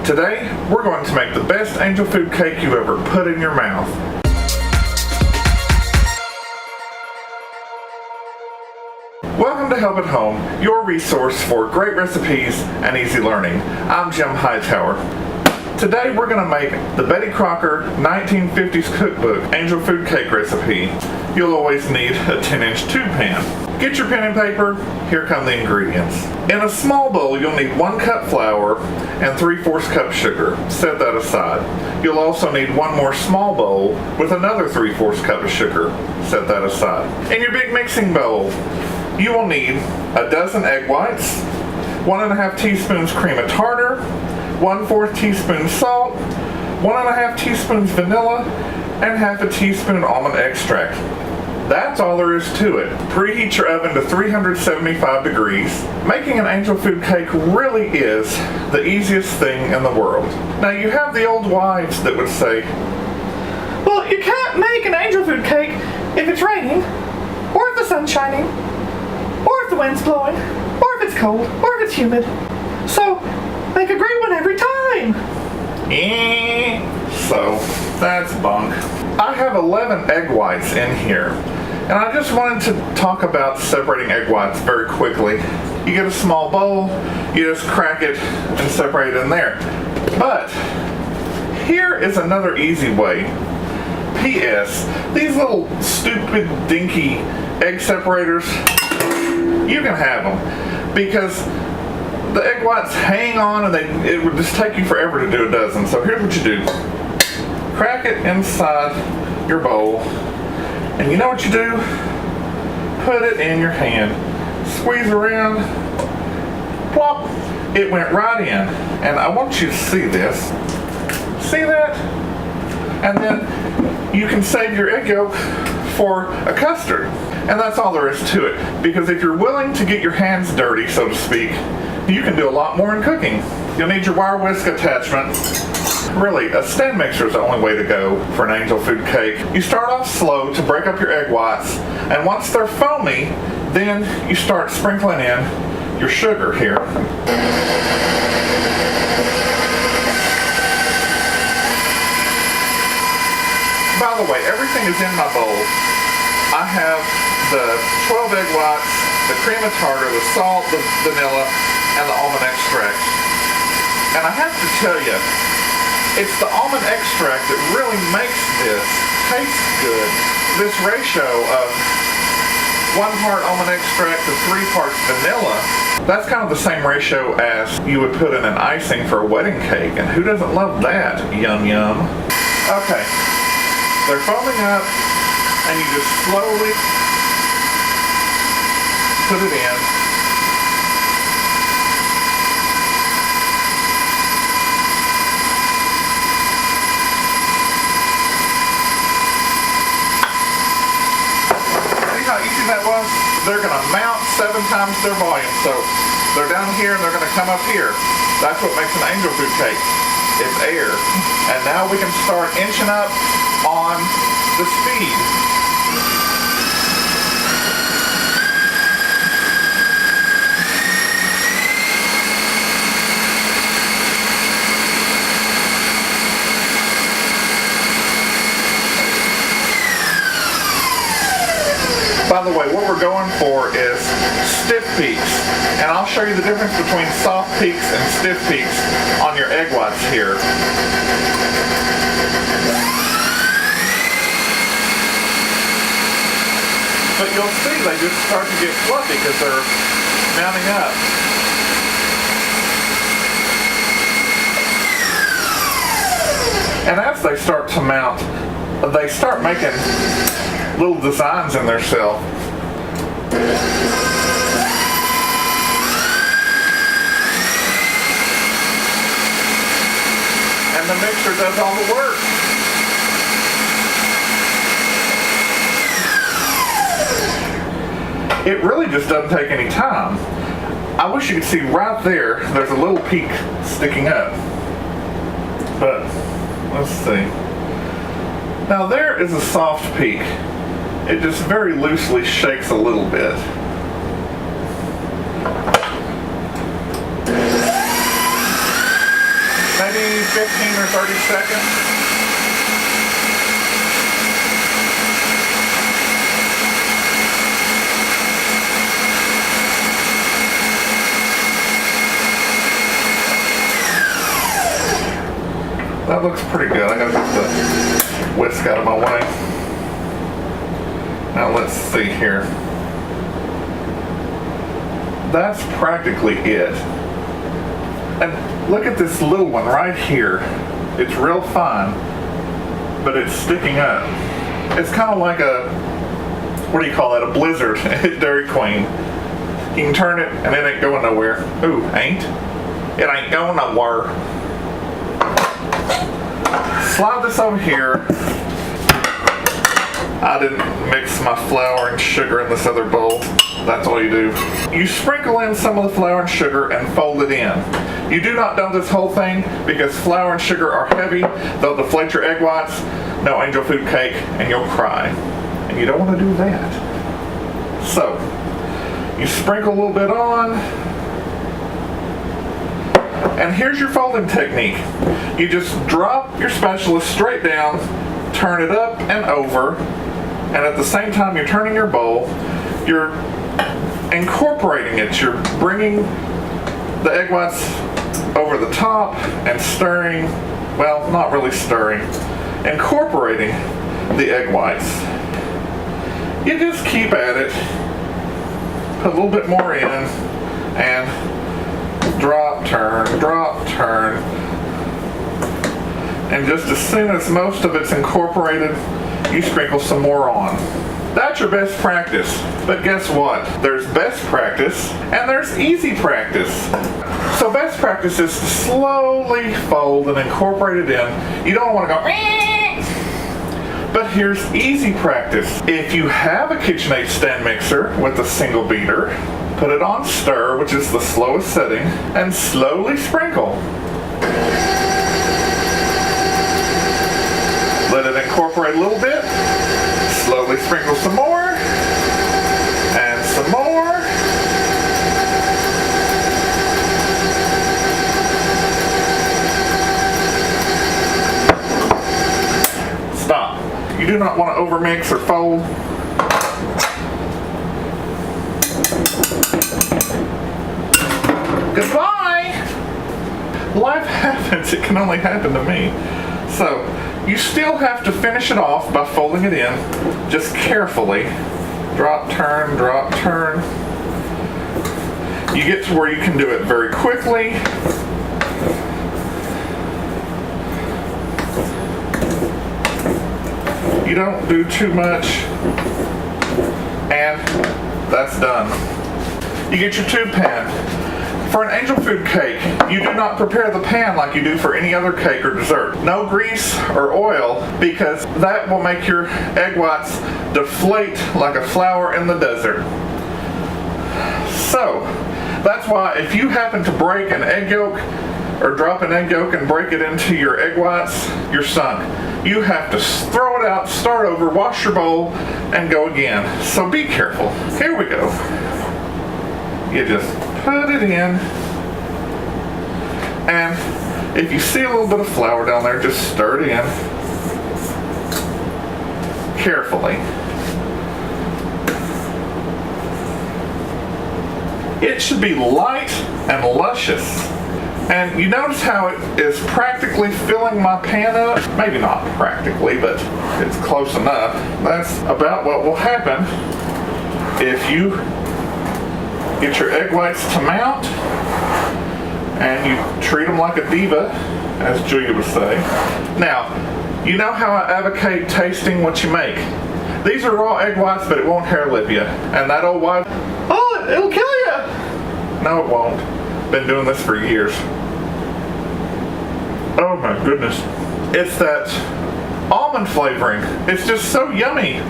Today, we're going to make the best angel food cake you ever put in your mouth. Welcome to Help at Home, your resource for great recipes and easy learning. I'm Jim Hightower. Today we're going to make the Betty Crocker 1950s Cookbook angel food cake recipe. You'll always need a 10-inch tube pan. Get your pen and paper, here come the ingredients. In a small bowl you'll need 1 cup flour and 3/4 cup sugar. Set that aside. You'll also need 1 more small bowl with another 3/4 cup of sugar. Set that aside. In your big mixing bowl, you will need a dozen egg whites, 1½ teaspoons cream of tartar, 1/4 teaspoon salt, 1½ teaspoons vanilla, and ½ a teaspoon almond extract. That's all there is to it. Preheat your oven to 375 degrees. Making an angel food cake really is the easiest thing in the world. Now you have the old wives that would say, well, you can't make an angel food cake if it's raining, or if the sun's shining, or if the wind's blowing, or if it's cold, or if it's humid. So, make a great one every time! So, that's bunk. I have 11 egg whites in here, and I just wanted to talk about separating egg whites very quickly. You get a small bowl, you just crack it and separate it in there. But, here is another easy way. P.S. These little stupid dinky egg separators, you can have them, because the egg whites hang on and it would just take you forever to do a dozen. So here's what you do. Crack it inside your bowl, and you know what you do? Put it in your hand. Squeeze around. Plop. It went right in. And I want you to see this. See that? And then you can save your egg yolk for a custard. And that's all there is to it. Because if you're willing to get your hands dirty, so to speak, you can do a lot more in cooking. You'll need your wire whisk attachment. Really, a stand mixer is the only way to go for an angel food cake. You start off slow to break up your egg whites, and once they're foamy, then you start sprinkling in your sugar here. By the way, everything is in my bowl. I have the 12 egg whites, the cream of tartar, the salt, the vanilla, and the almond extract. And I have to tell you, it's the almond extract that really makes this taste good. This ratio of 1 part almond extract to 3 parts vanilla, that's kind of the same ratio as you would put in an icing for a wedding cake. And who doesn't love that? Yum yum. Okay, they're foaming up, and you just slowly put it in. That was, they're going to mount 7 times their volume. So they're down here and they're going to come up here. That's what makes an angel food cake. It's air. And now we can start inching up on the speed. By the way, what we're going for is stiff peaks, and I'll show you the difference between soft peaks and stiff peaks on your egg whites here. But you'll see they just start to get fluffy because they're mounting up. And as they start to mount, they start making little designs in their shell. And the mixer does all the work. It really just doesn't take any time. I wish you could see right there's a little peak sticking up. But, let's see. Now there is a soft peak. It just very loosely shakes a little bit. maybe 15 or 30 seconds. That looks pretty good. I gotta get the whisk out of my way. Now let's see here. That's practically it. And look at this little one right here. It's real fine, but it's sticking up. It's kind of like a, what do you call that? A blizzard at Dairy Queen. You can turn it and it ain't going nowhere. Ooh, ain't? It ain't going nowhere. Slide this over here. I didn't mix my flour and sugar in this other bowl. That's all you do. You sprinkle in some of the flour and sugar and fold it in. You do not dump this whole thing because flour and sugar are heavy. They'll deflate your egg whites. No angel food cake, and you'll cry. And you don't want to do that. So, you sprinkle a little bit on. And here's your folding technique. You just drop your spatula straight down, turn it up and over, and at the same time you're turning your bowl, you're incorporating it. You're bringing the egg whites over the top and stirring, well, not really stirring, incorporating the egg whites. You just keep at it, put a little bit more in, and drop, turn, and just as soon as most of it's incorporated, you sprinkle some more on. That's your best practice. But guess what? There's best practice and there's easy practice. So best practice is to slowly fold and incorporate it in. You don't want to go, but here's easy practice. If you have a KitchenAid stand mixer with a single beater, put it on stir, which is the slowest setting, and slowly sprinkle. Let it incorporate a little bit. Slowly sprinkle some more, and some more. Stop. You do not want to overmix or fold. Goodbye! Life happens. It can only happen to me. So, you still have to finish it off by folding it in, just carefully. Drop, turn, drop, turn. You get to where you can do it very quickly. You don't do too much. And that's done. You get your tube pan. For an angel food cake, you do not prepare the pan like you do for any other cake or dessert. No grease or oil, because that will make your egg whites deflate like a flower in the desert. So, that's why if you happen to break an egg yolk or drop an egg yolk and break it into your egg whites, you're sunk. You have to throw it out, start over, wash your bowl, and go again. So be careful. Here we go. You just put it in, and if you see a little bit of flour down there, just stir it in carefully. It should be light and luscious. And you notice how it is practically filling my pan up? Maybe not practically, but it's close enough. That's about what will happen if you get your egg whites to mount and you treat them like a diva, as Julia would say. Now, you know how I advocate tasting what you make. These are raw egg whites, but it won't hair lip you. And that old wife, oh, it'll kill you. No, it won't. Been doing this for years. Oh my goodness. It's that almond flavoring. It's just so yummy.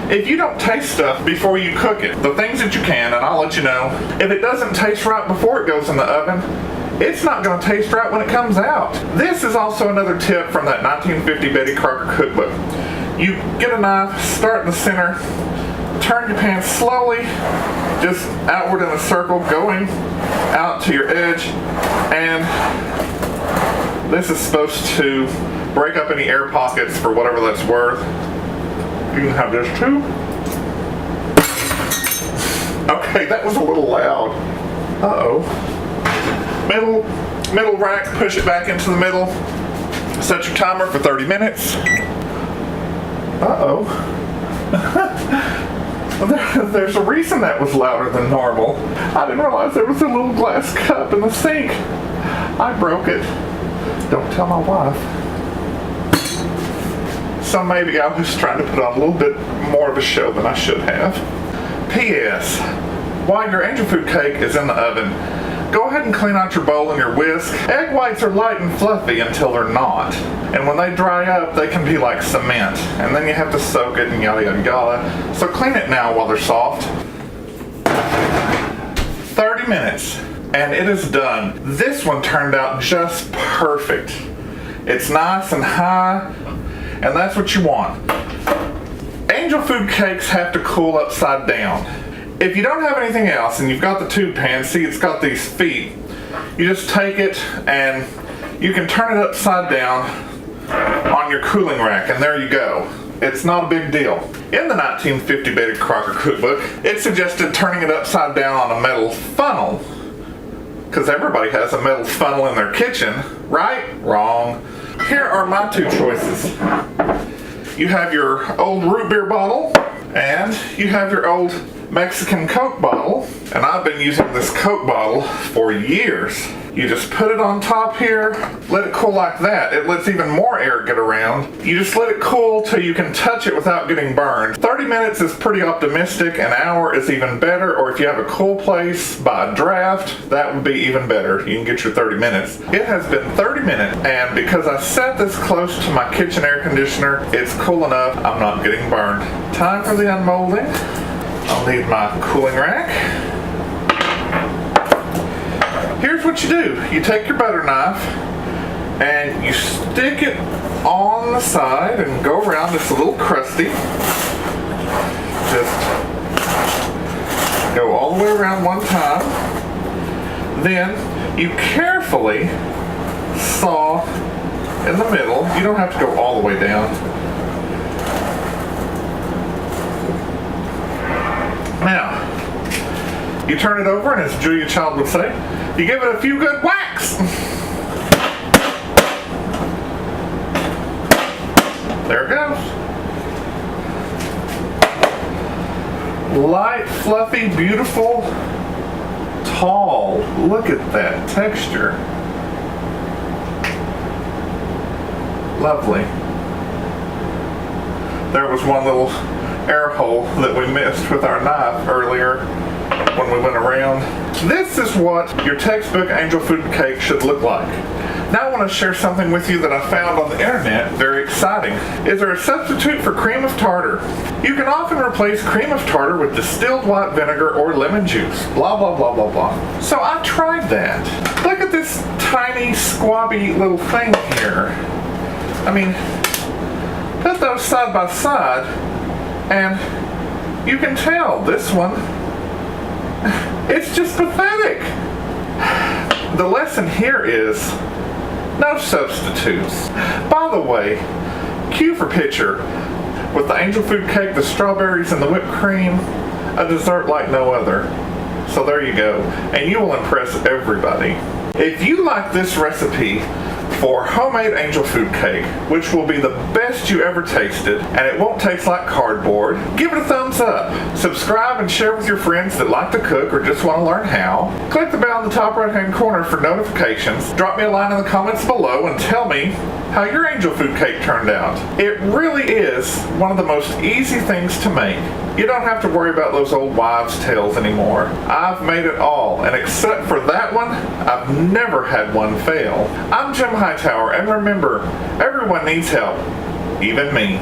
If you don't taste stuff before you cook it, the things that you can, and I'll let you know, if it doesn't taste right before it goes in the oven, it's not going to taste right when it comes out. This is also another tip from that 1950 Betty Crocker cookbook. You get a knife, start in the center, turn your pan slowly, just outward in a circle, going out to your edge, and this is supposed to break up any air pockets for whatever that's worth. You can have this too. Okay, that was a little loud. Uh-oh. Middle rack, push it back into the middle. Set your timer for 30 minutes. Uh-oh. There's a reason that was louder than normal. I didn't realize there was a little glass cup in the sink. I broke it. Don't tell my wife. So maybe I was trying to put on a little bit more of a show than I should have. P.S. While your angel food cake is in the oven, go ahead and clean out your bowl and your whisk. Egg whites are light and fluffy until they're not. And when they dry up, they can be like cement. And then you have to soak it and yada yada yada. So clean it now while they're soft. 30 minutes. And it is done. This one turned out just perfect. It's nice and high. And that's what you want. Angel food cakes have to cool upside down. If you don't have anything else and you've got the tube pan, see it's got these feet, you just take it and you can turn it upside down on your cooling rack, and there you go. It's not a big deal. In the 1950 Betty Crocker cookbook, it suggested turning it upside down on a metal funnel, because everybody has a metal funnel in their kitchen, right? Wrong. Here are my two choices. You have your old root beer bottle, and you have your old Mexican Coke bottle, and I've been using this Coke bottle for years. You just put it on top here, let it cool like that. It lets even more air get around. You just let it cool till you can touch it without getting burned. 30 minutes is pretty optimistic, an hour is even better, or if you have a cool place, by a draft, that would be even better. You can get your 30 minutes. It has been 30 minutes, and because I set this close to my kitchen air conditioner, it's cool enough I'm not getting burned. Time for the unmolding. I'll need my cooling rack. Here's what you do. You take your butter knife and you stick it on the side and go around. It's a little crusty. Just go all the way around one time. Then you carefully saw in the middle. You don't have to go all the way down. Now, you turn it over, and as Julia Child would say, you give it a few good whacks. There it goes. Light, fluffy, beautiful, tall. Look at that texture. Lovely. There was one little air hole that we missed with our knife earlier when we went around. This is what your textbook angel food cake should look like. Now I want to share something with you that I found on the internet, very exciting. Is there a substitute for cream of tartar? You can often replace cream of tartar with distilled white vinegar or lemon juice, blah blah blah blah blah. So I tried that. Look at this tiny squabby little thing here. I mean, put those side by side, and you can tell this one, it's just pathetic. The lesson here is no substitutes. By the way, cue for picture with the angel food cake, the strawberries, and the whipped cream, a dessert like no other. So there you go, and you will impress everybody. If you like this recipe for homemade angel food cake, which will be the best you ever tasted, and it won't taste like cardboard, give it a thumbs up. Subscribe and share with your friends that like to cook or just want to learn how. Click the bell in the top right hand corner for notifications. Drop me a line in the comments below and tell me how your angel food cake turned out. It really is one of the most easy things to make. You don't have to worry about those old wives' tales anymore. I've made it all, and except for that one, I've never had one fail. I'm Jim Hightower, and remember, everyone needs help, even me.